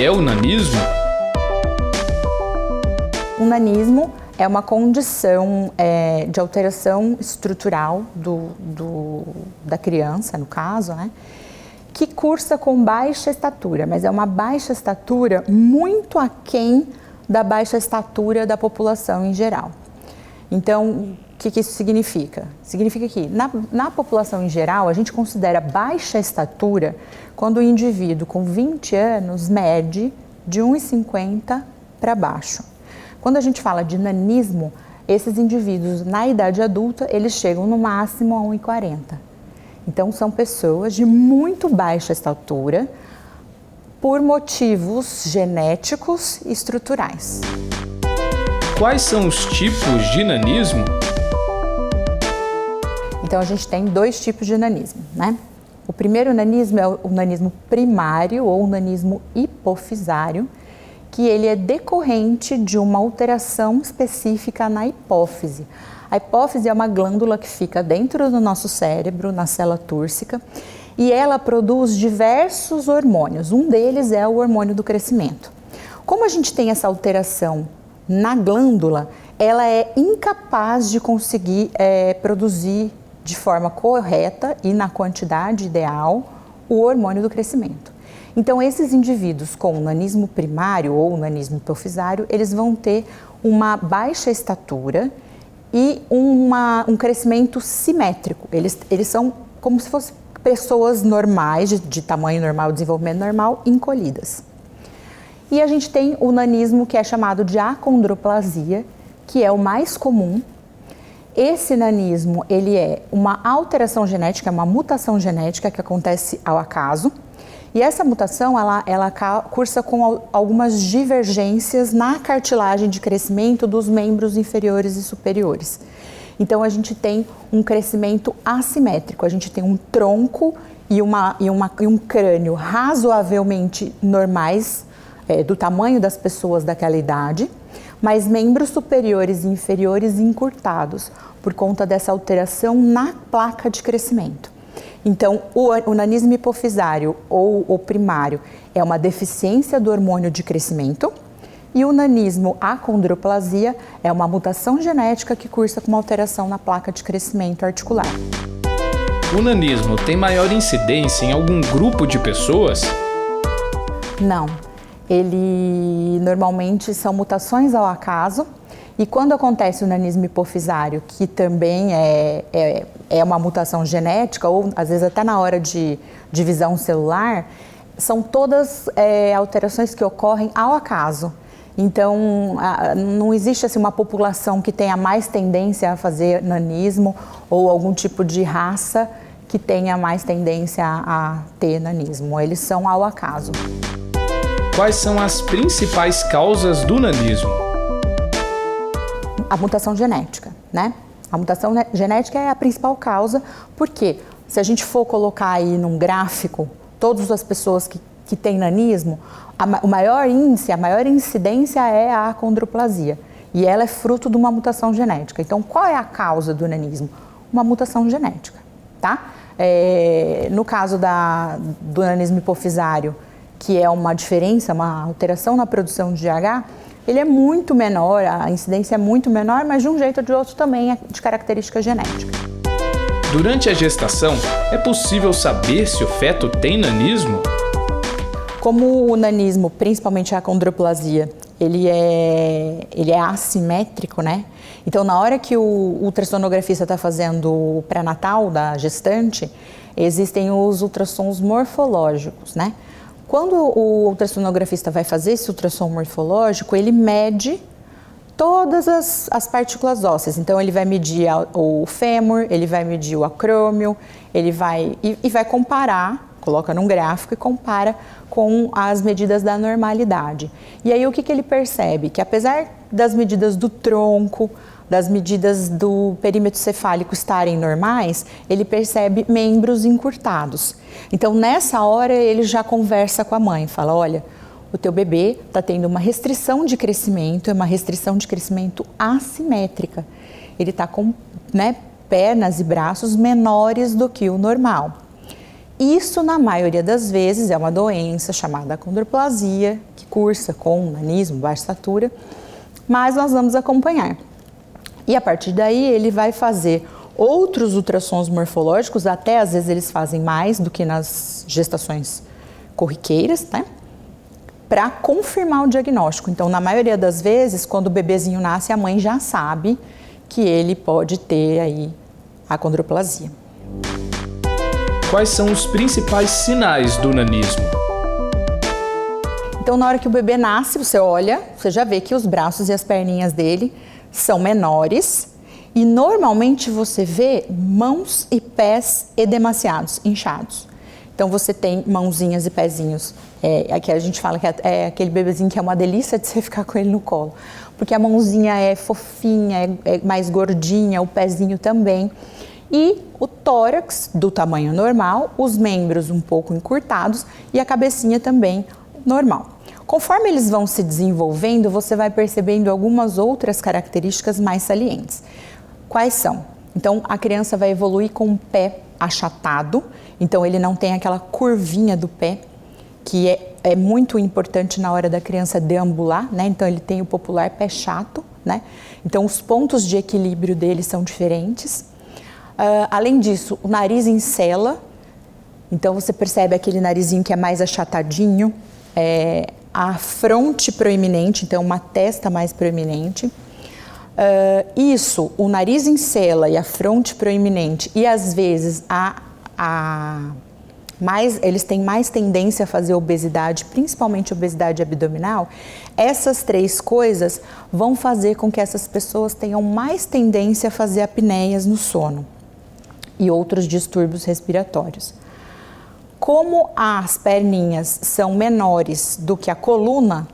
que é o nanismo? O nanismo é uma condição de alteração estrutural da criança, no caso, né? Que cursa com baixa estatura, mas é uma baixa estatura muito aquém da baixa estatura da população em geral. Então, o que isso significa? Significa que na população em geral, a gente considera baixa estatura quando o indivíduo com 20 anos mede de 1,50 para baixo. Quando a gente fala de nanismo, esses indivíduos na idade adulta, eles chegam no máximo a 1,40. Então, são pessoas de muito baixa estatura por motivos genéticos e estruturais. Quais são os tipos de nanismo? Então, a gente tem dois tipos de nanismo, né? O primeiro nanismo é o nanismo primário ou o nanismo hipofisário, que ele é decorrente de uma alteração específica na hipófise. A hipófise é uma glândula que fica dentro do nosso cérebro, na célula túrcica, e ela produz diversos hormônios. Um deles é o hormônio do crescimento. Como a gente tem essa alteração na glândula, ela é incapaz de conseguir produzir de forma correta e na quantidade ideal o hormônio do crescimento. Então, esses indivíduos com nanismo primário ou nanismo hipofisário, eles vão ter uma baixa estatura e um crescimento simétrico. Eles são como se fossem pessoas normais, de tamanho normal, desenvolvimento normal, encolhidas. E a gente tem o nanismo que é chamado de acondroplasia, que é o mais comum. Esse nanismo, ele é uma alteração genética, uma mutação genética que acontece ao acaso. E essa mutação, ela cursa com algumas divergências na cartilagem de crescimento dos membros inferiores e superiores. Então, a gente tem um crescimento assimétrico, a gente tem um tronco e um crânio razoavelmente normais, do tamanho das pessoas daquela idade, mas membros superiores e inferiores encurtados, por conta dessa alteração na placa de crescimento. Então, o nanismo hipofisário ou o primário é uma deficiência do hormônio de crescimento e o nanismo acondroplasia é uma mutação genética que cursa com uma alteração na placa de crescimento articular. O nanismo tem maior incidência em algum grupo de pessoas? Não. Ele normalmente são mutações ao acaso. E quando acontece o nanismo hipofisário, que também é uma mutação genética, ou às vezes até na hora de divisão celular, são todas alterações que ocorrem ao acaso. Então, não existe assim, uma população que tenha mais tendência a fazer nanismo ou algum tipo de raça que tenha mais tendência a ter nanismo. Eles são ao acaso. Quais são as principais causas do nanismo? A mutação genética, né? A mutação genética é a principal causa, porque se a gente for colocar aí num gráfico todas as pessoas que têm nanismo, o maior índice, a maior incidência é a acondroplasia. E ela é fruto de uma mutação genética. Então, qual é a causa do nanismo? Uma mutação genética, tá? No caso do nanismo hipofisário, que é uma diferença, uma alteração na produção de GH, ele é muito menor, a incidência é muito menor, mas de um jeito ou de outro também é de característica genética. Durante a gestação, é possível saber se o feto tem nanismo? Como o nanismo, principalmente a acondroplasia, ele é assimétrico, né? Então, na hora que o ultrassonografista está fazendo o pré-natal da gestante, existem os ultrassons morfológicos, né? Quando o ultrassonografista vai fazer esse ultrassom morfológico, ele mede todas as partículas ósseas. Então, ele vai medir o fêmur, ele vai medir o acrômio, ele vai comparar, coloca num gráfico e compara com as medidas da normalidade. E aí, o que ele percebe? Que apesar das medidas do tronco, das medidas do perímetro cefálico estarem normais, ele percebe membros encurtados. Então, nessa hora, ele já conversa com a mãe, fala, olha, o teu bebê está tendo uma restrição de crescimento, é uma restrição de crescimento assimétrica. Ele está com pernas e braços menores do que o normal. Isso, na maioria das vezes, é uma doença chamada acondroplasia, que cursa com nanismo, baixa estatura, mas nós vamos acompanhar. E a partir daí ele vai fazer outros ultrassons morfológicos, até às vezes eles fazem mais do que nas gestações corriqueiras, né? Para confirmar o diagnóstico. Então, na maioria das vezes, quando o bebezinho nasce, a mãe já sabe que ele pode ter aí acondroplasia. Quais são os principais sinais do nanismo? Então, na hora que o bebê nasce, você olha, você já vê que os braços e as perninhas dele são menores e normalmente você vê mãos e pés edemaciados, inchados. Então, você tem mãozinhas e pezinhos. Aqui a gente fala que é aquele bebezinho que é uma delícia de você ficar com ele no colo, porque a mãozinha é fofinha, é mais gordinha, o pezinho também. E o tórax do tamanho normal, os membros um pouco encurtados e a cabecinha também normal. Conforme eles vão se desenvolvendo, você vai percebendo algumas outras características mais salientes. Quais são? Então, a criança vai evoluir com o pé achatado, então ele não tem aquela curvinha do pé, que é muito importante na hora da criança deambular, né? Então, ele tem o popular pé chato, né? Então, os pontos de equilíbrio dele são diferentes. Além disso, o nariz encela, então você percebe aquele narizinho que é mais achatadinho, a fronte proeminente, então uma testa mais proeminente. O nariz encela e a fronte proeminente, e às vezes eles têm mais tendência a fazer obesidade, principalmente obesidade abdominal. Essas três coisas vão fazer com que essas pessoas tenham mais tendência a fazer apneias no sono e outros distúrbios respiratórios. Como as perninhas são menores do que a coluna,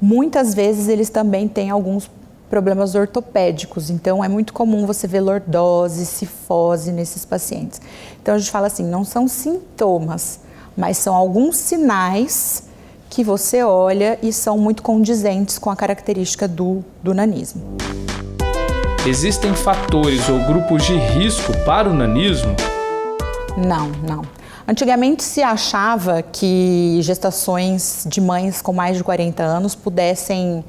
muitas vezes eles também têm alguns problemas ortopédicos, então é muito comum você ver lordose, cifose nesses pacientes. Então a gente fala assim, não são sintomas, mas são alguns sinais que você olha e são muito condizentes com a característica do nanismo. Existem fatores ou grupos de risco para o nanismo? Não. Antigamente se achava que gestações de mães com mais de 40 anos pudessem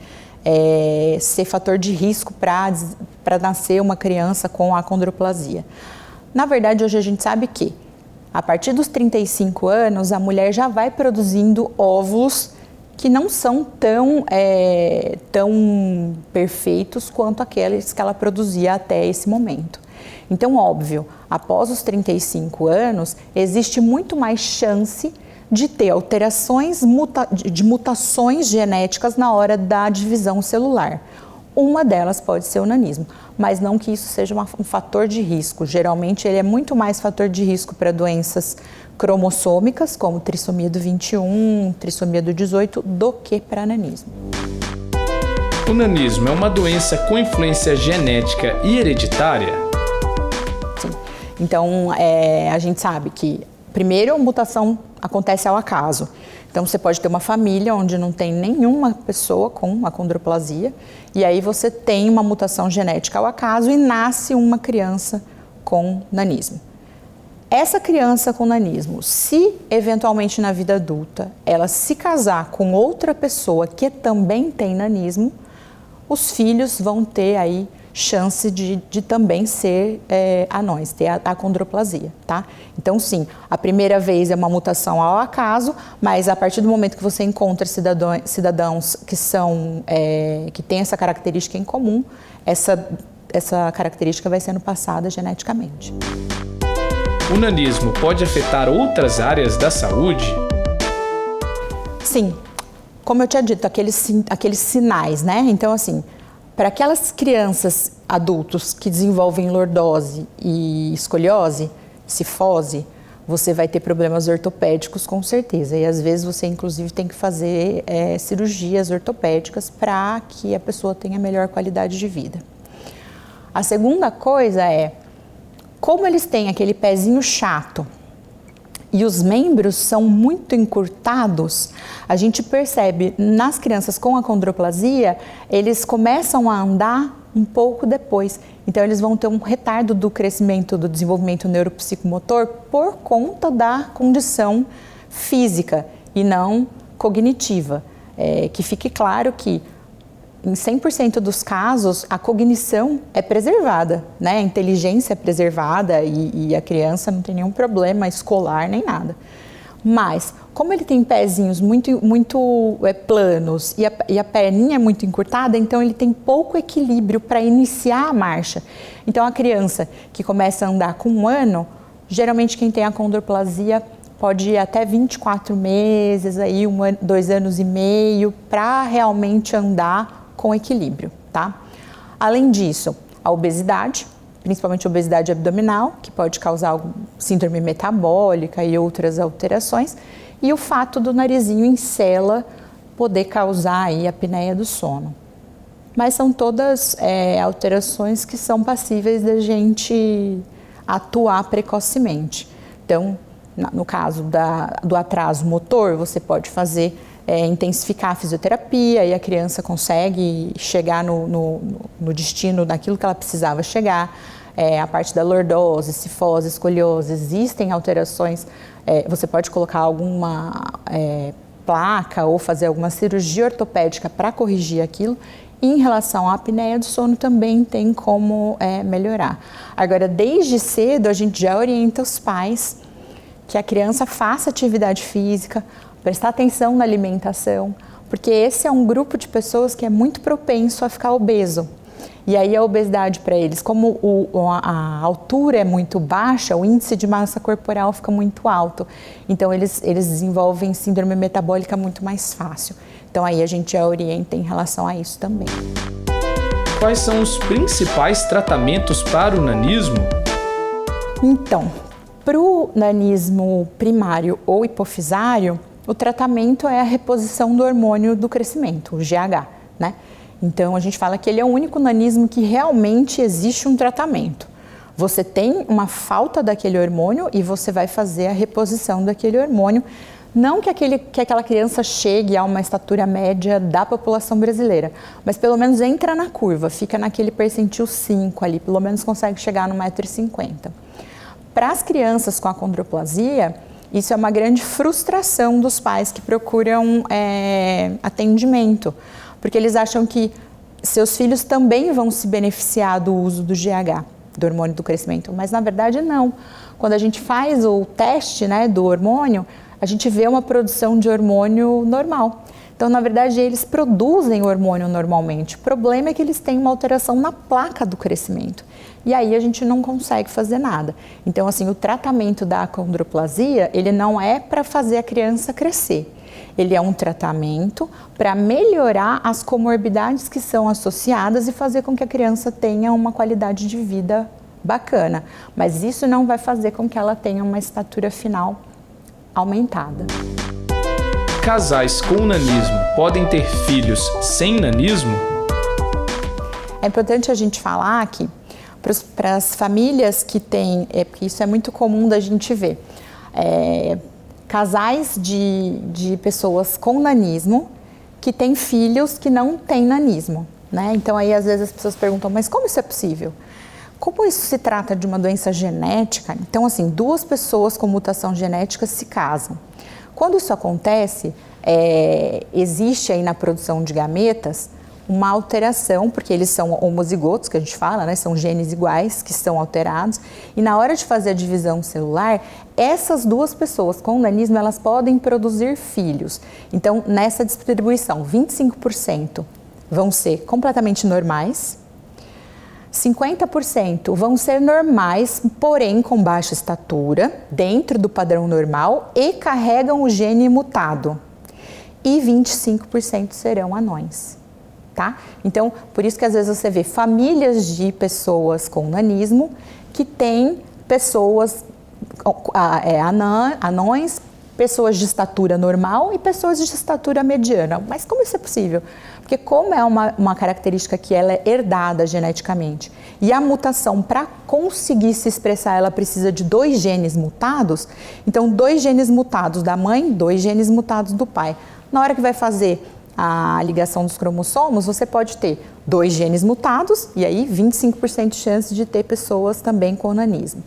ser fator de risco para nascer uma criança com acondroplasia. Na verdade, hoje a gente sabe que a partir dos 35 anos, a mulher já vai produzindo óvulos que não são tão perfeitos quanto aqueles que ela produzia até esse momento. Então, óbvio, após os 35 anos, existe muito mais chance de ter alterações de mutações genéticas na hora da divisão celular. Uma delas pode ser o nanismo, mas não que isso seja um fator de risco. Geralmente ele é muito mais fator de risco para doenças cromossômicas, como trissomia do 21, trissomia do 18, do que para nanismo. O nanismo é uma doença com influência genética e hereditária? Sim. Então, a gente sabe que, primeiro, a mutação acontece ao acaso. Então, você pode ter uma família onde não tem nenhuma pessoa com acondroplasia, e aí você tem uma mutação genética ao acaso e nasce uma criança com nanismo. Essa criança com nanismo, se eventualmente na vida adulta ela se casar com outra pessoa que também tem nanismo, os filhos vão ter aí chance de também ser anões, ter a acondroplasia, tá? Então, sim, a primeira vez é uma mutação ao acaso, mas a partir do momento que você encontra cidadãos que têm essa característica em comum, essa característica vai sendo passada geneticamente. O nanismo pode afetar outras áreas da saúde? Sim, como eu tinha dito, aqueles sinais, né? Então, assim, para aquelas crianças, adultos que desenvolvem lordose e escoliose, cifose, você vai ter problemas ortopédicos com certeza. E às vezes você inclusive tem que fazer cirurgias ortopédicas para que a pessoa tenha melhor qualidade de vida. A segunda coisa como eles têm aquele pezinho chato e os membros são muito encurtados, a gente percebe nas crianças com acondroplasia, eles começam a andar um pouco depois. Então, eles vão ter um retardo do crescimento, do desenvolvimento neuropsicomotor por conta da condição física e não cognitiva. Que fique claro que em 100% dos casos, a cognição é preservada, né? A inteligência é preservada e a criança não tem nenhum problema escolar nem nada. Mas, como ele tem pezinhos muito planos e a perninha é muito encurtada, então ele tem pouco equilíbrio para iniciar a marcha. Então, a criança que começa a andar com 1 ano, geralmente quem tem acondroplasia pode ir até 24 meses, aí 2 anos e meio, para realmente andar com equilíbrio, tá? Além disso, a obesidade, principalmente a obesidade abdominal, que pode causar síndrome metabólica e outras alterações, e o fato do narizinho em cela poder causar aí a apneia do sono. Mas são todas alterações que são passíveis da gente atuar precocemente. Então, no caso do atraso motor, você pode fazer intensificar a fisioterapia e a criança consegue chegar no destino daquilo que ela precisava chegar. A parte da lordose, cifose, escoliose, existem alterações. Você pode colocar alguma placa ou fazer alguma cirurgia ortopédica para corrigir aquilo. E em relação à apneia do sono também tem como melhorar. Agora, desde cedo a gente já orienta os pais que a criança faça atividade física, prestar atenção na alimentação, porque esse é um grupo de pessoas que é muito propenso a ficar obeso. E aí a obesidade para eles, como a altura é muito baixa, o índice de massa corporal fica muito alto. Então eles desenvolvem síndrome metabólica muito mais fácil. Então aí a gente já orienta em relação a isso também. Quais são os principais tratamentos para o nanismo? Então, para o nanismo primário ou hipofisário, o tratamento é a reposição do hormônio do crescimento, o GH, né? Então, a gente fala que ele é o único nanismo que realmente existe um tratamento. Você tem uma falta daquele hormônio e você vai fazer a reposição daquele hormônio. Não que aquela criança chegue a uma estatura média da população brasileira, mas pelo menos entra na curva, fica naquele percentil 5 ali, pelo menos consegue chegar no 1,50 m. Para as crianças com acondroplasia, isso é uma grande frustração dos pais que procuram atendimento, porque eles acham que seus filhos também vão se beneficiar do uso do GH, do hormônio do crescimento, mas na verdade não. Quando a gente faz o teste, né, do hormônio, a gente vê uma produção de hormônio normal. Então, na verdade, eles produzem hormônio normalmente. O problema é que eles têm uma alteração na placa do crescimento. E aí a gente não consegue fazer nada. Então, assim, o tratamento da acondroplasia, ele não é para fazer a criança crescer. Ele é um tratamento para melhorar as comorbidades que são associadas e fazer com que a criança tenha uma qualidade de vida bacana. Mas isso não vai fazer com que ela tenha uma estatura final aumentada. Casais com nanismo podem ter filhos sem nanismo? É importante a gente falar que para as famílias que têm, porque isso é muito comum da gente ver, casais de pessoas com nanismo que têm filhos que não têm nanismo, né? Então aí às vezes as pessoas perguntam, mas como isso é possível? Como isso se trata de uma doença genética? Então assim, 2 pessoas com mutação genética se casam. Quando isso acontece, existe aí na produção de gametas uma alteração, porque eles são homozigotos, que a gente fala, né? São genes iguais que são alterados, e na hora de fazer a divisão celular, essas 2 pessoas com nanismo, elas podem produzir filhos. Então, nessa distribuição, 25% vão ser completamente normais, 50% vão ser normais, porém com baixa estatura, dentro do padrão normal e carregam o gene mutado. E 25% serão anões, tá? Então, por isso que às vezes você vê famílias de pessoas com nanismo que têm pessoas, anões, pessoas de estatura normal e pessoas de estatura mediana. Mas como isso é possível? Porque como é uma característica que ela é herdada geneticamente e a mutação, para conseguir se expressar, ela precisa de 2 genes mutados, então 2 genes mutados da mãe, 2 genes mutados do pai. Na hora que vai fazer a ligação dos cromossomos, você pode ter 2 genes mutados e aí 25% de chance de ter pessoas também com nanismo.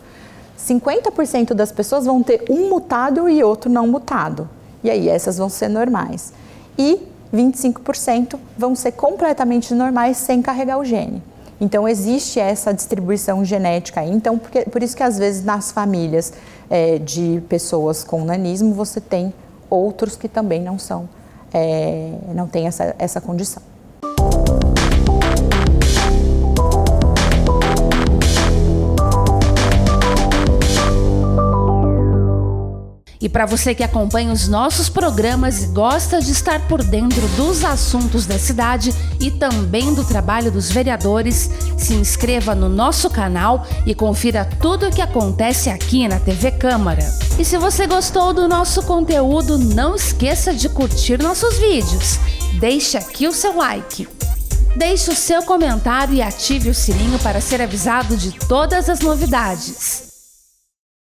50% das pessoas vão ter um mutado e outro não mutado. E aí essas vão ser normais. E 25% vão ser completamente normais sem carregar o gene. Então existe essa distribuição genética aí. Então por isso que às vezes nas famílias de pessoas com nanismo você tem outros que também não são, não têm essa condição. E para você que acompanha os nossos programas e gosta de estar por dentro dos assuntos da cidade e também do trabalho dos vereadores, se inscreva no nosso canal e confira tudo o que acontece aqui na TV Câmara. E se você gostou do nosso conteúdo, não esqueça de curtir nossos vídeos. Deixe aqui o seu like. Deixe o seu comentário e ative o sininho para ser avisado de todas as novidades.